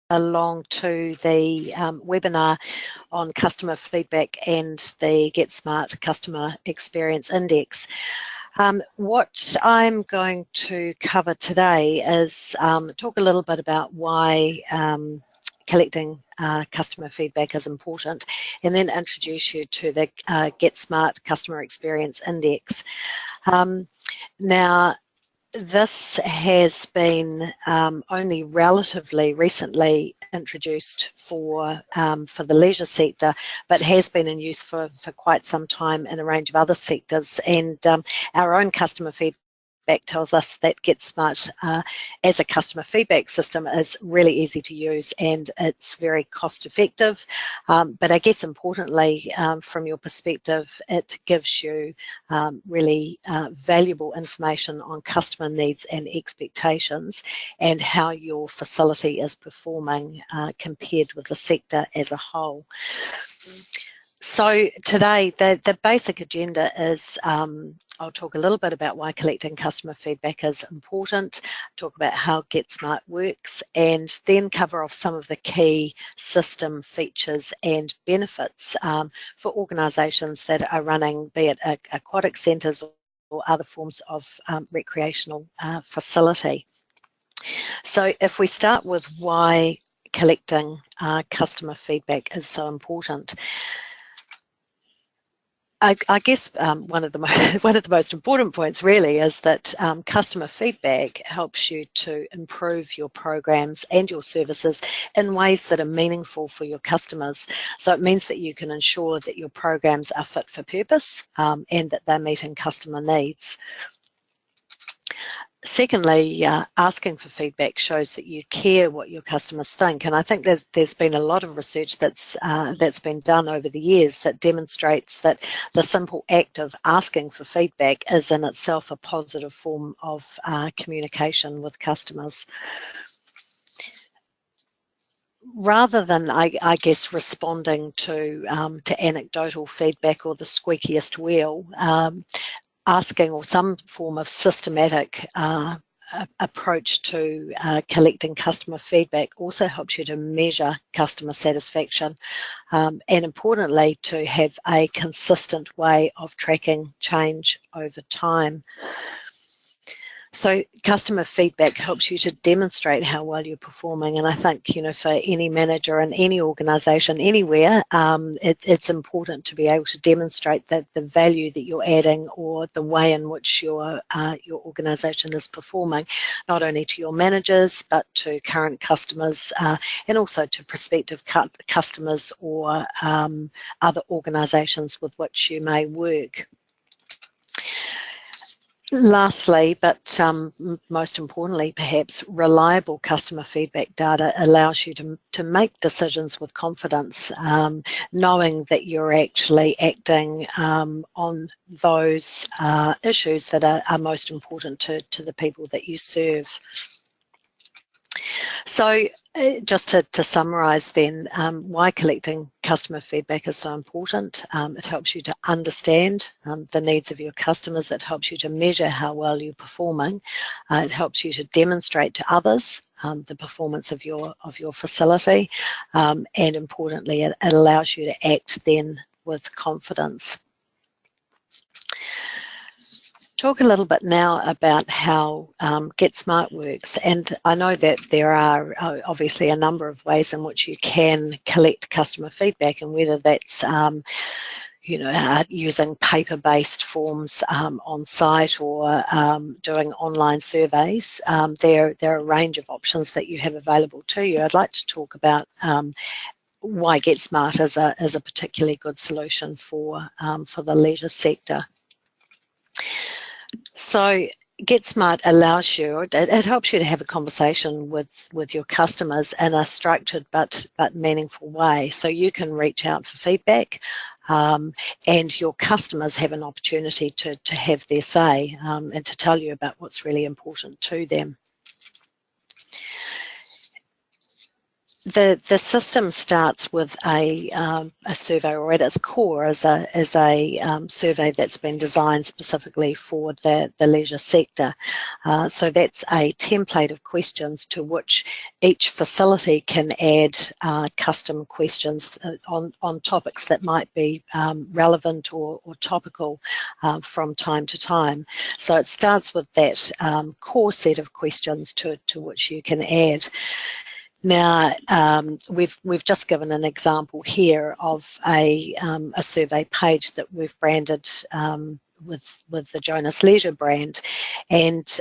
along to the webinar on customer feedback and the getSmart Customer Experience Index. What I'm going to cover today is talk a little bit about why collecting customer feedback is important, and then introduce you to the getSmart Customer Experience Index. Now, this has been only relatively recently introduced for the leisure sector, but has been in use for quite some time in a range of other sectors. And our own customer feedback tells us that getSmart as a customer feedback system is really easy to use, and it's very cost effective. But I guess importantly, from your perspective, it gives you really valuable information on customer needs and expectations, and how your facility is performing compared with the sector as a whole. So today, the basic agenda is I'll talk a little bit about why collecting customer feedback is important, talk about how getSmart works, and then cover off some of the key system features and benefits for organisations that are running, be it aquatic centres or other forms of recreational facility. So if we start with why collecting customer feedback is so important, I guess one of the most important points really is that customer feedback helps you to improve your programs and your services in ways that are meaningful for your customers. So it means that you can ensure that your programs are fit for purpose and that they're meeting customer needs. Secondly, asking for feedback shows that you care what your customers think, and I think there's been a lot of research that's been done over the years that demonstrates that the simple act of asking for feedback is in itself a positive form of communication with customers. Rather than, I guess, responding to anecdotal feedback or the squeakiest wheel, asking or some form of systematic approach to collecting customer feedback also helps you to measure customer satisfaction, and importantly to have a consistent way of tracking change over time. So customer feedback helps you to demonstrate how well you're performing, and I think, you know, for any manager in any organisation anywhere, it's important to be able to demonstrate that the value that you're adding or the way in which your organisation is performing, not only to your managers but to current customers and also to prospective customers or other organisations with which you may work. Lastly, but most importantly perhaps, reliable customer feedback data allows you to make decisions with confidence, knowing that you're actually acting on those issues that are most important to the people that you serve. So just to summarise then, why collecting customer feedback is so important. It helps you to understand the needs of your customers. It helps you to measure how well you're performing. It helps you to demonstrate to others the performance of your facility, and importantly, it allows you to act then with confidence. Talk a little bit now about how getSmart works, and I know that there are obviously a number of ways in which you can collect customer feedback, and whether that's using paper-based forms on site or doing online surveys. There are a range of options that you have available to you. I'd like to talk about why getSmart is a particularly good solution for the leisure sector. So getSmart allows you, it helps you to have a conversation with your customers in a structured but meaningful way. So you can reach out for feedback, and your customers have an opportunity to have their say and to tell you about what's really important to them. The system starts with a survey, or at its core is a survey that's been designed specifically for the leisure sector. So that's a template of questions to which each facility can add custom questions on topics that might be relevant or topical from time to time. So it starts with that core set of questions to which you can add. Now, we've just given an example here of a survey page that we've branded with the Jonas Leisure brand, and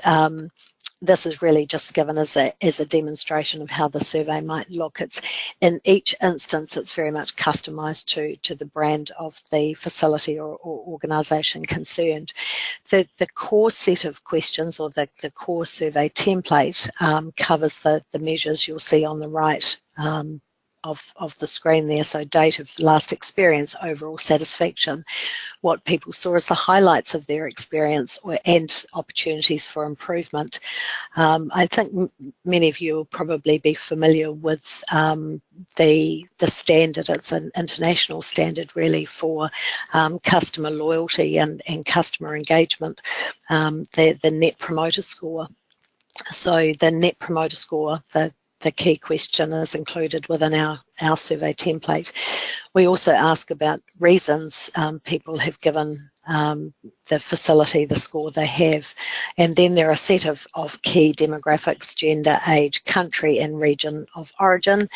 this is really just given as a demonstration of how the survey might look. It's in each instance, it's very much customised to the brand of the facility or organisation concerned. The core set of questions, or the core survey template, covers the measures you'll see on the right of the screen there. So date of last experience, overall satisfaction, what people saw as the highlights of their experience, and opportunities for improvement. I think many of you will probably be familiar with the standard. It's an international standard really for customer loyalty and customer engagement, the Net Promoter Score. So the Net Promoter Score, the key question, is included within our survey template. We also ask about reasons people have given the facility the score they have. And then there are a set of key demographics: gender, age, country and region of origin.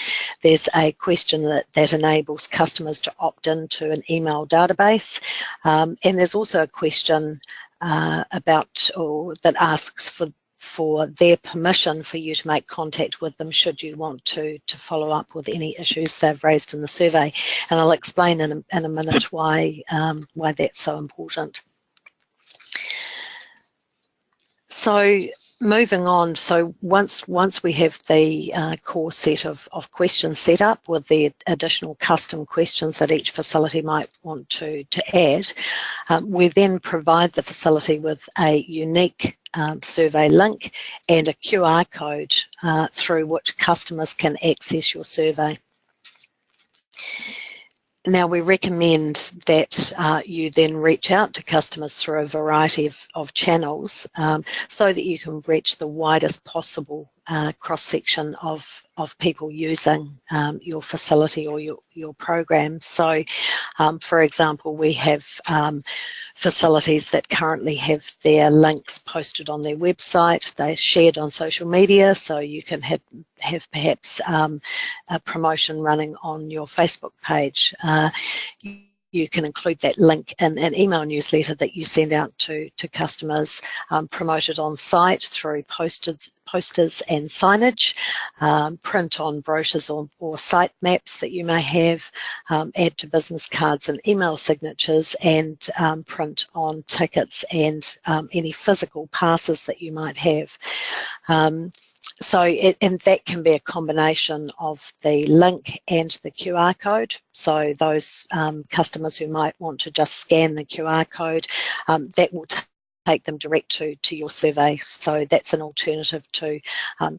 There's a question that enables customers to opt into an email database. And there's also a question that asks for their permission for you to make contact with them should you want to follow up with any issues they've raised in the survey. And I'll explain in a minute why that's so important. So moving on, so once we have the core set of questions set up with the additional custom questions that each facility might want to add, we then provide the facility with a unique survey link and a QR code through which customers can access your survey. Now, we recommend that you then reach out to customers through a variety of channels so that you can reach the widest possible cross-section of people using your facility or your program. So, for example, we have facilities that currently have their links posted on their website. They're shared on social media, so you can have perhaps a promotion running on your Facebook page. You can include that link in an email newsletter that you send out to customers, promote it on site through posters and signage, print on brochures or site maps that you may have, add to business cards and email signatures, and print on tickets and any physical passes that you might have. And that can be a combination of the link and the QR code. So those customers who might want to just scan the QR code, that will take them direct to your survey. So that's an alternative to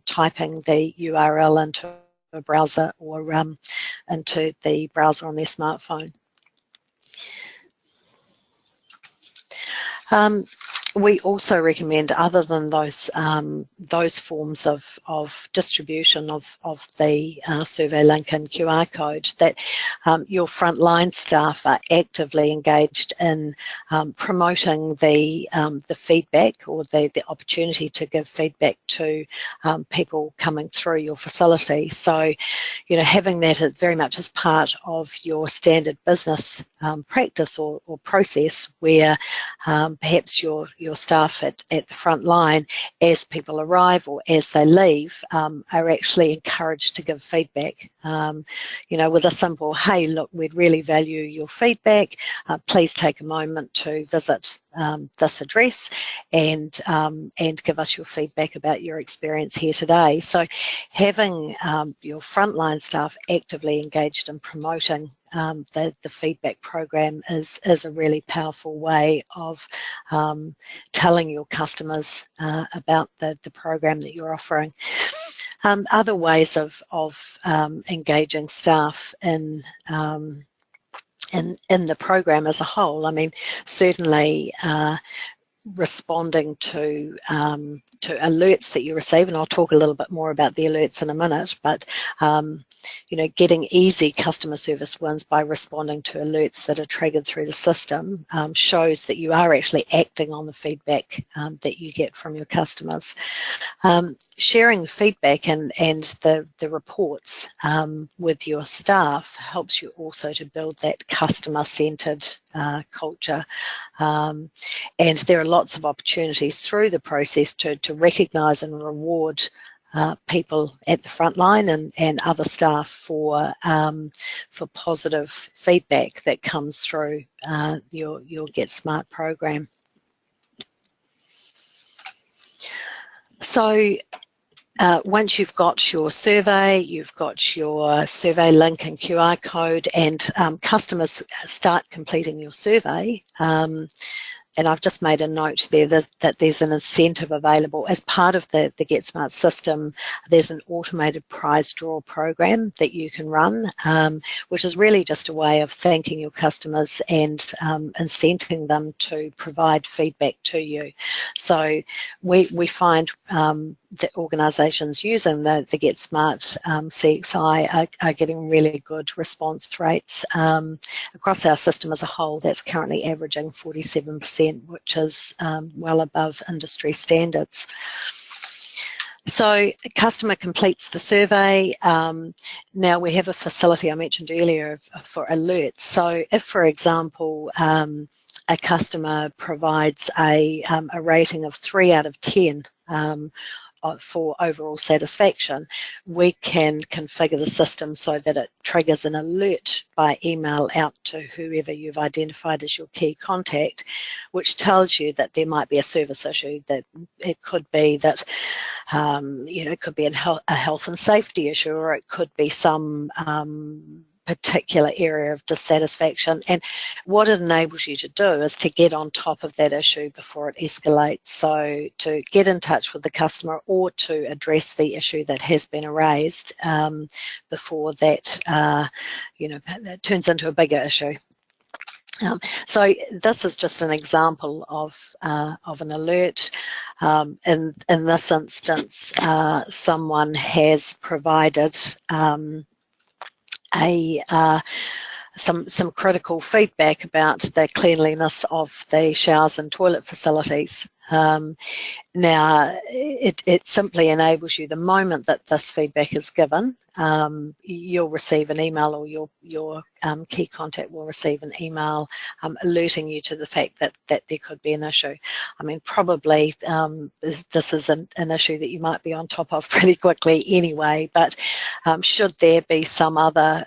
typing the URL into a browser or into the browser on their smartphone. We also recommend, other than those forms of distribution of the survey link and QR code, that your frontline staff are actively engaged in promoting the feedback, or the opportunity to give feedback to people coming through your facility. So, you know, having that very much as part of your standard business practice or process, where perhaps your staff at the front line, as people arrive or as they leave, are actually encouraged to give feedback. You know, with a simple, hey, look, we'd really value your feedback. Please take a moment to visit this address and give us your feedback about your experience here today. So having your frontline staff actively engaged in promoting the feedback program is a really powerful way of telling your customers about the program that you're offering. Other ways of engaging staff in the program as a whole. I mean, certainly responding to alerts that you receive, and I'll talk a little bit more about the alerts in a minute, but you know, getting easy customer service wins by responding to alerts that are triggered through the system shows that you are actually acting on the feedback that you get from your customers. Sharing feedback and the reports with your staff helps you also to build that customer-centered culture. And there are lots of opportunities through the process to recognise and reward people at the front line and other staff for positive feedback that comes through your getSmart program. So once you've got your survey, you've got your survey link and QR code, and customers start completing your survey, and I've just made a note there that there's an incentive available as part of the getSmart system. There's an automated prize draw program that you can run, which is really just a way of thanking your customers and incenting them to provide feedback to you. So we find the organisations using the getSmart CXI are getting really good response rates. Across our system as a whole, that's currently averaging 47%, which is well above industry standards. So a customer completes the survey. Now we have a facility I mentioned earlier for alerts. So if, for example, a customer provides a rating of 3 out of 10 for overall satisfaction, we can configure the system so that it triggers an alert by email out to whoever you've identified as your key contact, which tells you that there might be a service issue. That it could be that you know, it could be a health and safety issue, or it could be some particular area of dissatisfaction. And what it enables you to do is to get on top of that issue before it escalates. So to get in touch with the customer or to address the issue that has been raised before that you know, that turns into a bigger issue. So this is just an example of an alert. In this instance, someone has provided some critical feedback about the cleanliness of the showers and toilet facilities. Now, it simply enables you, the moment that this feedback is given, you'll receive an email, or your key contact will receive an email alerting you to the fact that there could be an issue. I mean, probably this is an issue that you might be on top of pretty quickly anyway, but should there be some other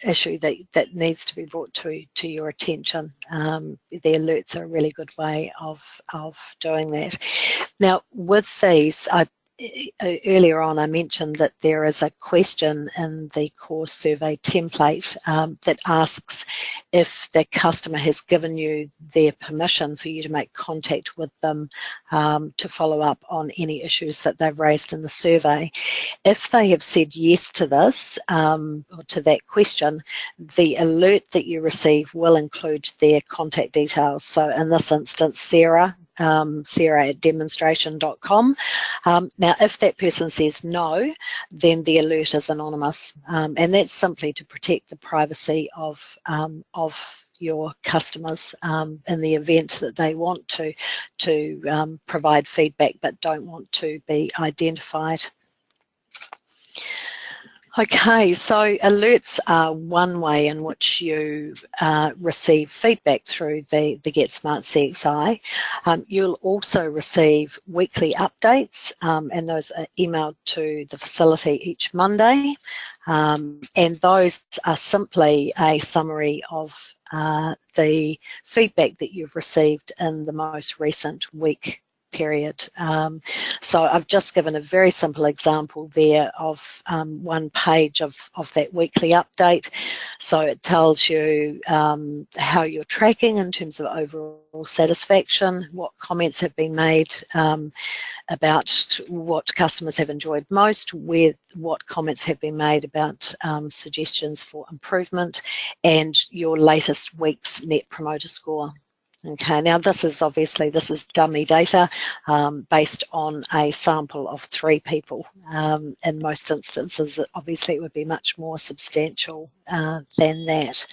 issue that needs to be brought to your attention, the alerts are a really good way of doing that. Now, with these, earlier on I mentioned that there is a question in the course survey template that asks if the customer has given you their permission for you to make contact with them to follow up on any issues that they've raised in the survey. If they have said yes to this, or to that question, the alert that you receive will include their contact details. So in this instance, Sarah at demonstration.com. Now, if that person says no, then the alert is anonymous, and that's simply to protect the privacy of your customers in the event that they want to provide feedback but don't want to be identified. Okay, so alerts are one way in which you receive feedback through the getSmart CXI. You'll also receive weekly updates, and those are emailed to the facility each Monday, and those are simply a summary of the feedback that you've received in the most recent week period. So I've just given a very simple example there of one page of that weekly update. So it tells you how you're tracking in terms of overall satisfaction, what comments have been made about what customers have enjoyed most, what comments have been made about suggestions for improvement, and your latest week's Net Promoter Score. Okay, now this is dummy data based on a sample of 3 people. In most instances, obviously it would be much more substantial than that.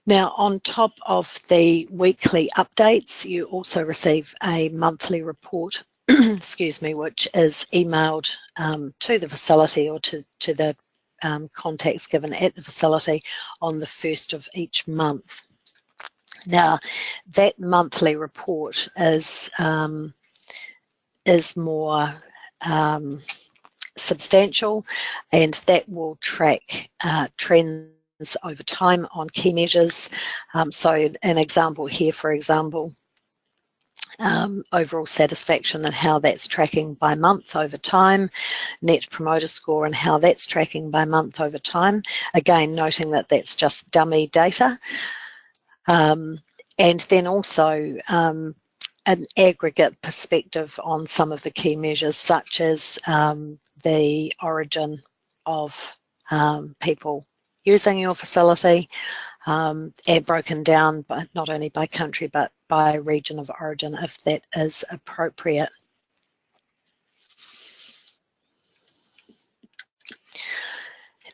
Now, on top of the weekly updates, you also receive a monthly report, excuse me, which is emailed to the facility or to the contacts given at the facility on the 1st of each month. Now, that monthly report is more substantial, and that will track trends over time on key measures. So an example here, for example, overall satisfaction and how that's tracking by month over time, Net Promoter Score and how that's tracking by month over time. Again, noting that that's just dummy data. And then also an aggregate perspective on some of the key measures, such as the origin of people using your facility, and broken down but not only by country but by region of origin if that is appropriate.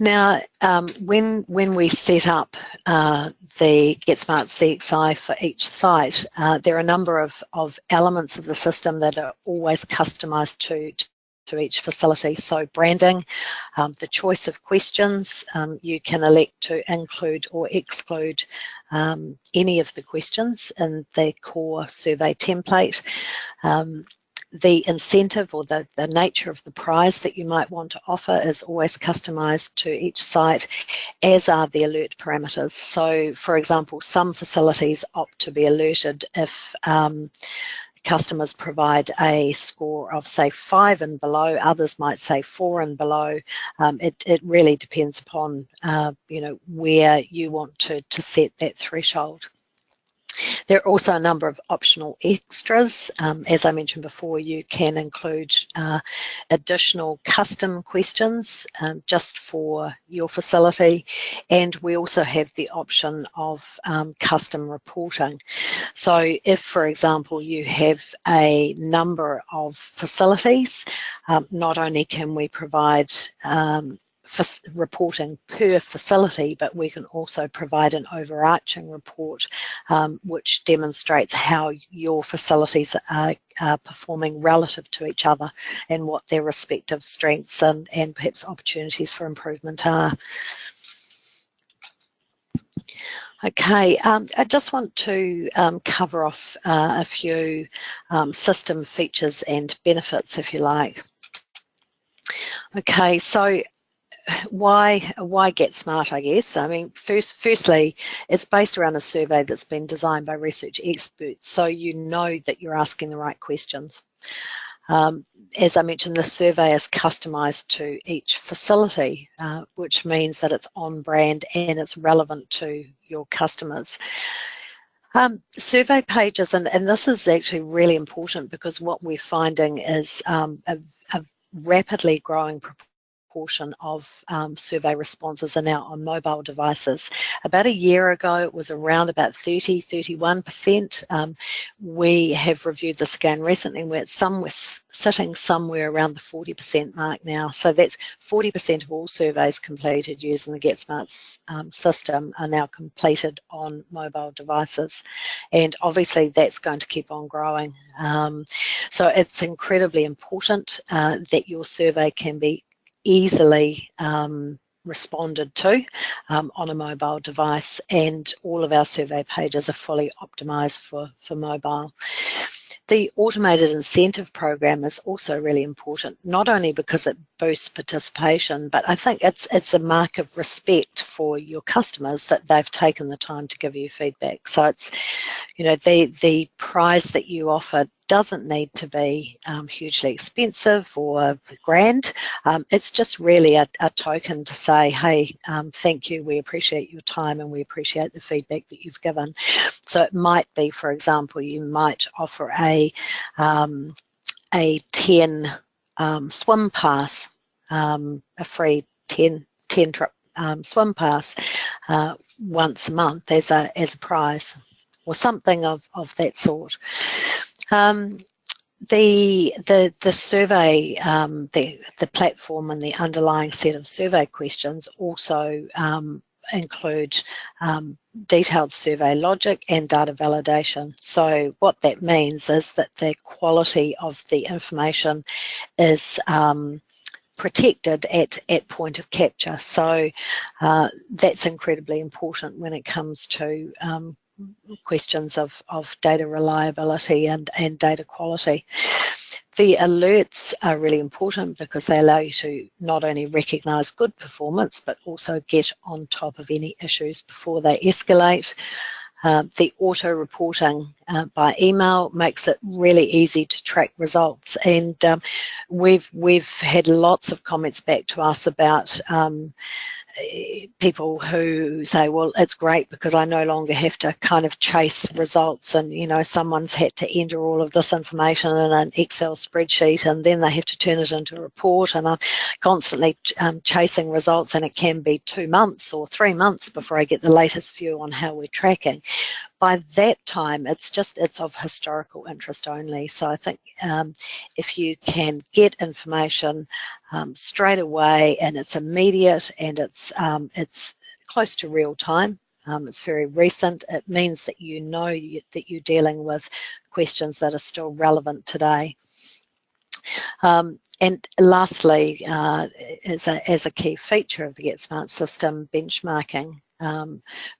Now, when we set up the getSmart CXI for each site, there are a number of elements of the system that are always customised to each facility. So branding, the choice of questions, you can elect to include or exclude any of the questions in the core survey template. The incentive or the nature of the prize that you might want to offer is always customised to each site, as are the alert parameters. So, for example, some facilities opt to be alerted if customers provide a score of, say, 5 and below. Others might say 4 and below. It really depends upon where you want to set that threshold. There are also a number of optional extras. As I mentioned before, you can include additional custom questions just for your facility, and we also have the option of custom reporting. So if, for example, you have a number of facilities, not only can we provide reporting per facility, but we can also provide an overarching report which demonstrates how your facilities are performing relative to each other and what their respective strengths and perhaps opportunities for improvement are. Okay, I just want to cover off a few system features and benefits, if you like. Okay, so why getSmart, I guess? I mean, firstly, it's based around a survey that's been designed by research experts, so you know that you're asking the right questions. As I mentioned, the survey is customised to each facility, which means that it's on brand and it's relevant to your customers. Survey pages, and this is actually really important because what we're finding is a rapidly growing proportion of survey responses are now on mobile devices. About a year ago, it was around about 30–31%. We have reviewed this again recently, where it's sitting somewhere around the 40% mark now. So that's 40% of all surveys completed using the getSmart system are now completed on mobile devices. And obviously that's going to keep on growing. So it's incredibly important that your survey can be easily responded to on a mobile device, and all of our survey pages are fully optimised for mobile. The automated incentive program is also really important, not only because it boost participation, but I think it's a mark of respect for your customers that they've taken the time to give you feedback. So it's, the prize that you offer doesn't need to be hugely expensive or grand. It's just really a token to say, hey, thank you, we appreciate your time and we appreciate the feedback that you've given. So it might be, for example, you might offer a 10 swim pass, a free 10 trip swim pass once a month as a prize, or something of that sort. The survey, the platform and the underlying set of survey questions also include detailed survey logic and data validation. So what that means is that the quality of the information is protected at point of capture. So that's incredibly important when it comes to questions of data reliability and data quality. The alerts are really important because they allow you to not only recognise good performance but also get on top of any issues before they escalate. The auto reporting by email makes it really easy to track results, and we've had lots of comments back to us about people who say, well, it's great because I no longer have to kind of chase results, and someone's had to enter all of this information in an Excel spreadsheet and then they have to turn it into a report, and I'm constantly chasing results, and it can be 2 months or 3 months before I get the latest view on how we're tracking. By that time, it's of historical interest only. So I think if you can get information straight away, and it's immediate, and it's close to real time, it's very recent, it means that you know that you're dealing with questions that are still relevant today. And lastly, as a key feature of the getSmart system, benchmarking.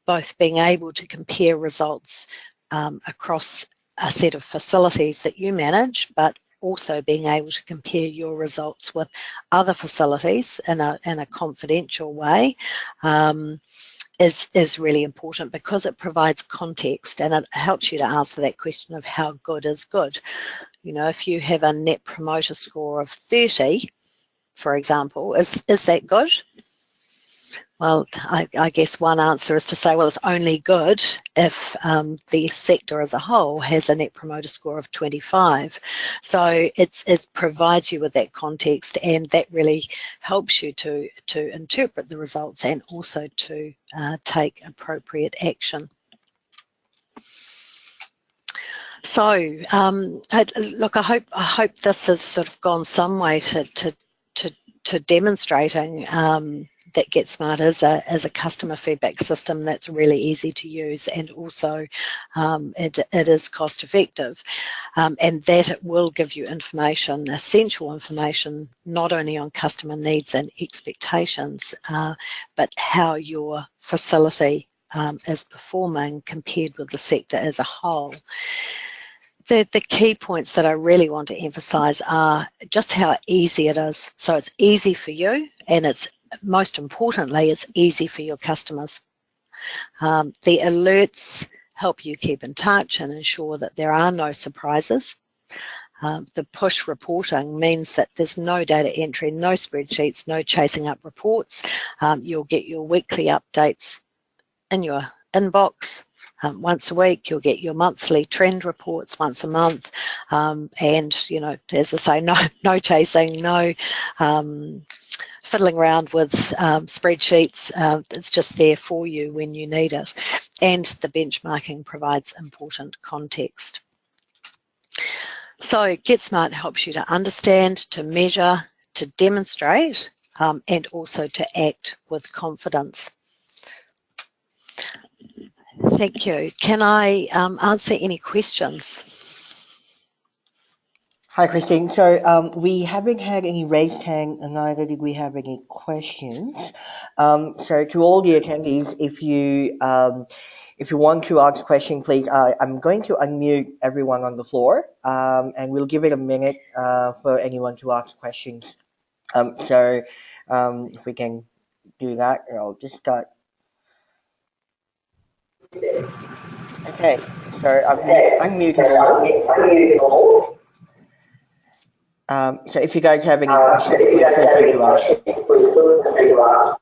Both being able to compare results across a set of facilities that you manage, but also being able to compare your results with other facilities in a confidential way is really important, because it provides context and it helps you to answer that question of how good is good. If you have a net promoter score of 30, for example, is that good? Well, I guess one answer is to say, well, it's only good if the sector as a whole has a net promoter score of 25. So it provides you with that context, and that really helps you to interpret the results and also to take appropriate action. So, look, I hope this has sort of gone some way to demonstrating that getSmart is a customer feedback system that's really easy to use, and also it is cost effective, and that it will give you information, essential information, not only on customer needs and expectations, but how your facility is performing compared with the sector as a whole. The key points that I really want to emphasise are just how easy it is. So it's easy for you, and it's, most importantly, it's easy for your customers. The alerts help you keep in touch and ensure that there are no surprises. The push reporting means that there's no data entry, no spreadsheets, no chasing up reports. You'll get your weekly updates in your inbox. Once a week. You'll get your monthly trend reports once a month, and as I say, no chasing, no fiddling around with spreadsheets. It's just there for you when you need it, and the benchmarking provides important context. So getSmart helps you to understand, to measure, to demonstrate, and also to act with confidence. Thank you. Can I answer any questions? Hi, Christine. So we haven't had any raised hand, and neither did we have any questions. So to all the attendees, if you want to ask a question, please, I'm going to unmute everyone on the floor, and we'll give it a minute for anyone to ask questions. So if we can do that, I'll just start. Okay, so I've unmuted all. So if you guys have any questions, please feel free to ask.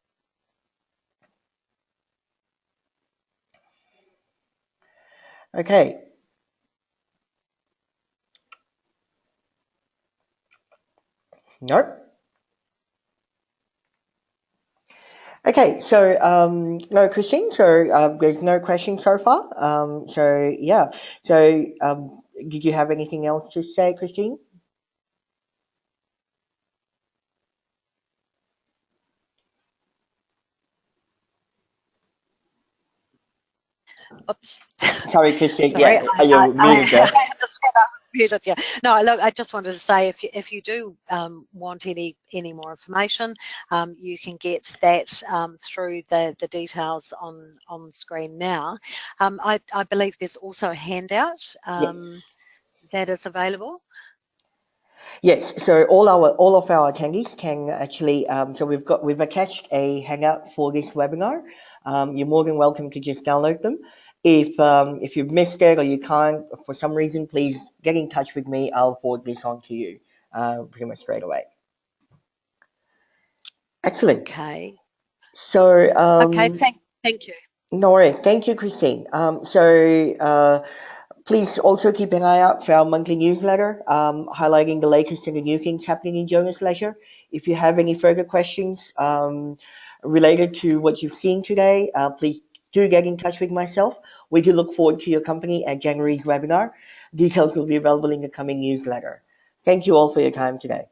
Okay. Nope. Okay, so no, Christine. So there's no questions so far. So yeah. So did you have anything else to say, Christine? Oops. Sorry, Christine. Sorry, Yeah, you're muted there. I just said I was muted. Yeah. No, look, I just wanted to say if you do want any more information, you can get that through the details on screen now. I believe there's also a handout Yes. that is available. Yes, so all of our attendees can actually so we've attached a hangout for this webinar. You're more than welcome to just download them. If you've missed it or you can't for some reason, please get in touch with me. I'll forward this on to you pretty much straight away. Excellent. Okay. So Okay. Thank you. no worries. Thank you, Christine. Please also keep an eye out for our monthly newsletter highlighting the latest and the new things happening in Jonas Leisure. If you have any further questions related to what you've seen today, please do get in touch with myself. We do look forward to your company at January's webinar. Details will be available in the coming newsletter. Thank you all for your time today.